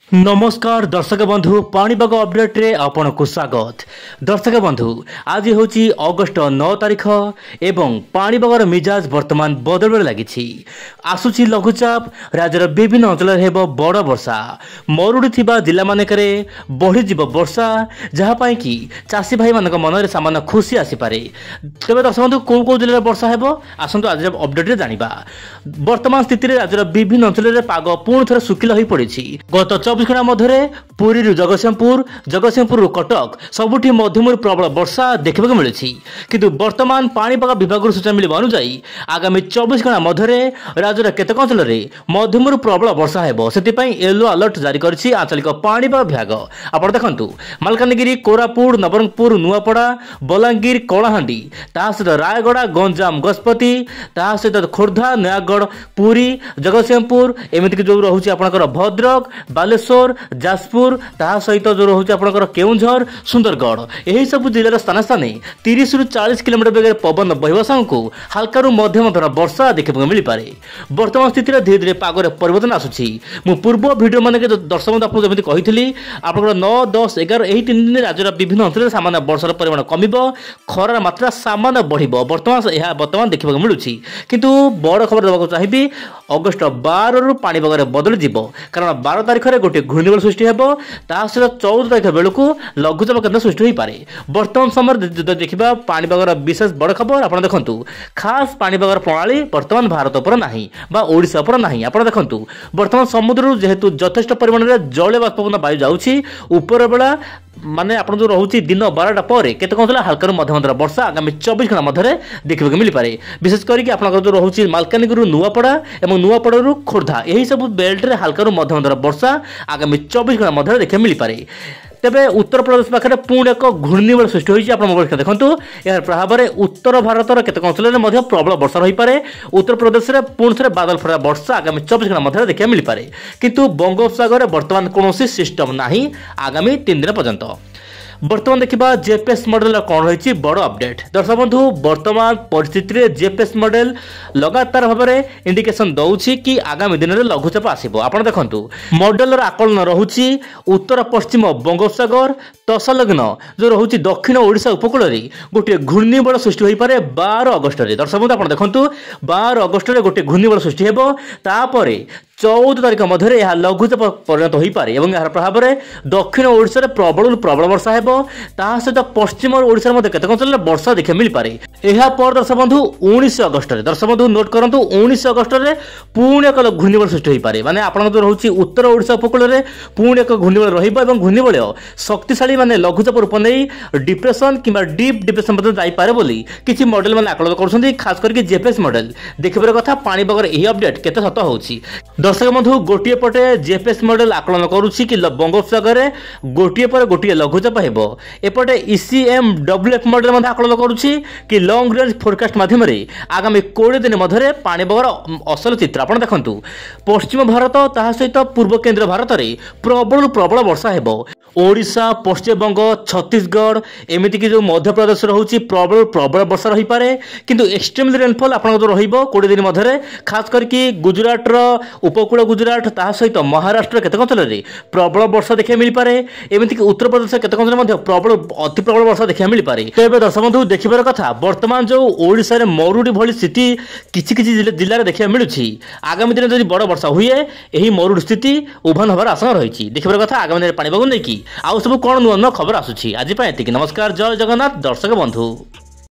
नमस्कार दर्शक बंधु पाणीपाग अपडेट रे आपनको स्वागत। दर्शक बंधु आज हूँ अगस्ट 9 तारिख एवं पाणीपागर मिजाज वर्तमान बदल लगी। आसुची लघुचाप राज्यर विभिन्न अंचल बड़ वर्षा मरुड़ी थिबा जिला मानकरे बढ़ी जीव वर्षा जहाँपाई कि चाषी भाई मान मन में सामान्य खुशी आसीपे। तेज दर्शक बंधु कौ कौ जिले वर्षा हेब आसतु आज अपडेट रे जानिबा। वर्तमान स्थिति रे राज्यर विभिन्न अंचल में पाग पुणी थे शुखिला हो पड़ी। गत 24 घंटा मध्य पुरी जगतसिंहपुर कटक सबुठी मध्यम प्रबल वर्षा देखा मिली। किंतु वर्तमान पाणीपाग विभाग सूचना मिलवा अनुसार आगामी 24 घंटा मध्य राज्यर केतक अंचल में मध्यम प्रबल वर्षा हेब से येलो अलर्ट जारी करिछि आंचलिक पाणीपाग विभाग। आप देखु मालकानगिरी कोरापुट नवरंगपुर नुआपड़ा बलांगीर कलाहांडी सहित रायगड़ा गंजाम गजपति सहित खोर्धा नयागढ़ पुरी जगतसिंहपुर एमती जो रोचे आपंकर भद्रक बालेश्वर जाजपुर सहित जो रोचे आपंकर केउंझर सुंदरगढ़ यही सब जिलार स्थान स्थान 30 ରୁ 40 किलोमीटर बेगर पवन बहिबा सांगू हल्का मध्यम धरण वर्षा देखा मिल पारे। वर्तमान स्थिति धीरे धीरे पागरे परिवर्तन आसूची। मु पूर्व भिडियो मान दर्शक आपको जमी कही आप 9, 10, 11 यही 3 दिन राज्यर विभिन्न अंचल सामान्य वर्षार परिमाण कमिब खरार मात्रा सामान्य बढ़ वर्तमान देखा मिलूँ। किंतु बड़ खबर देवाक चाहिए अगस्ट 12 रु पाणीपाग बदल जीव कारण 12 तारिख में गोटे घूर्णिबल सृष्टि हेब सहित 14 तारिख बेलू लघुचाप केन्द्र सृष्टि हो पारे। वर्तमान समय देखा पाणीपाग विशेष बड़ खबर आप देखु खास पाणीपाग प्रणाली वर्तमान भारत पर नाही बा ओडिशा पर नाही। आप देखु वर्तमान समुद्र जेहेतु यथेष्ट परिमाण में जलीय बाष्पपूर्ण वायु जाऊँगी ऊपर बेला माने आप जो रोचे दिन 12टा पर केतक अंचल हल्का मध्यम धरण वर्षा आगामी 24 घंटा मध्य देखा मिल पारे। विशेष करके आप जो रोचे मालकानगिरी नुआपड़ा और नुआपड़ू खोर्धा यही सब बेल्ट रे हल्का मध्यम धरण वर्षा आगामी 24 घंटा मध्य देखा मिल पारे। तेबे उत्तर प्रदेश पाखे पुणी एक घूर्णिबल सृष्टि होती मोबाइल देखो यार प्रभाव में उत्तर भारतर केतक अंचल में प्रबल वर्षा रही पारे। उत्तर प्रदेश में पुणी थे बादल फटा वर्षा आगामी 24 घंटा मध्य देखा मिल पारे। किंतु बंगोपसागर वर्तमान कौन सिस्टम नहीं आगामी 3 दिन पर्यंत। वर्तमान देखा जेपीएस मॉडल कौन रही बड़ अपडेट। दर्शक बंधु वर्तमान परिस्थिति रे जेपीएस मॉडल लगातार भाव में इंडिकेशन दौछि कि आगामी दिन में लघुचाप आसिबो। आपण देखंतु मॉडल आकलन रहुछि उत्तर पश्चिम बंगोपसागर तसलग्न जो रहुछि दक्षिण ओडिशा उपकूल रे गोटे घूर्णिबल सृष्टि होई पारे 12 अगस्त रे। दर्शक बंधु आपण देखंतु 12 अगस्त रे गोटे घूर्णिबल सृष्टि हेबो तापरे 14 तारिख मध्य यह लघुचाप परिणत हो पारे और यार प्रभाव में दक्षिण ओडिशा प्रबल प्रबल वर्षा हेब सहित पश्चिम ओडिशा में केतक अंचल वर्षा देखा मिल पारे। यापर दर्शक बंधु 19 अगस्त रे दर्शक बंधु नोट करंतु 19 अगस्त रे पुणी एक घूर्णिबल सृष्टि हो पारे। माने आपण जो रोचे उत्तर ओडिशा उपकूल रे पुणी एक घूर्णिबल रहिबो एवं घूर्णिबल शक्तिशाली माने लघुचाप रूप नहीं डिप्रेशन किंबा डीप डिप्रेशन मध्य जाई पारे बोली किछि मॉडल माने आकलन करछन्ती। खास करके जेपीएस मॉडल देखिबार कथा पाणीपागर एही अपडेट केते सत होउछि। दर्शक बंधु गोटे पटे जेपीएस मॉडल आकलन करुछि कि बंगोपसागर गोटे पर गोटे लघुचाप हेबो। एपटे ECMWF मॉडल आकलन करुछि कि लॉन्ग रेंज फोरकास्ट माध्यम आगामी 20 दिन मध्य पाणीपागर असल चित्र आप देखु पश्चिम भारत सहित पूर्व केन्द्र भारत में प्रबल प्रबल वर्षा हेबो। ओडिशा पश्चिमबंग छत्तीसगढ़ एमती कि जो मध्य प्रदेश रोचे प्रबल प्रबल वर्षा रही पारे। किंतु एक्सट्रीम रेनफॉल आप 20 दिन मध्य खास करके गुजरात उपकूल गुजरात सहित महाराष्ट्र केतक अंचल में प्रबल वर्षा देखा मिल पारे। एमती कि उत्तर प्रदेश केतक अंचल प्रबल अति प्रबल वर्षा देखा मिल पारे। तो ये दर्शक बंधु देखिबार कथा वर्तमान जो ओडिशा रे मरुड़ी भली स्थिति किछि जिले में देखा मिलूँ आगामी दिन जब बड़ वर्षा हुए यही मरुड़ी स्थिति उभान होबार आशंका रही। देखिबार कथा आगामी दिन पाणीपाग नहीं आउ सब कौन नुआ नुआ खबर आसुछि। आज एतिकी नमस्कार जय जगन्नाथ दर्शक बंधु।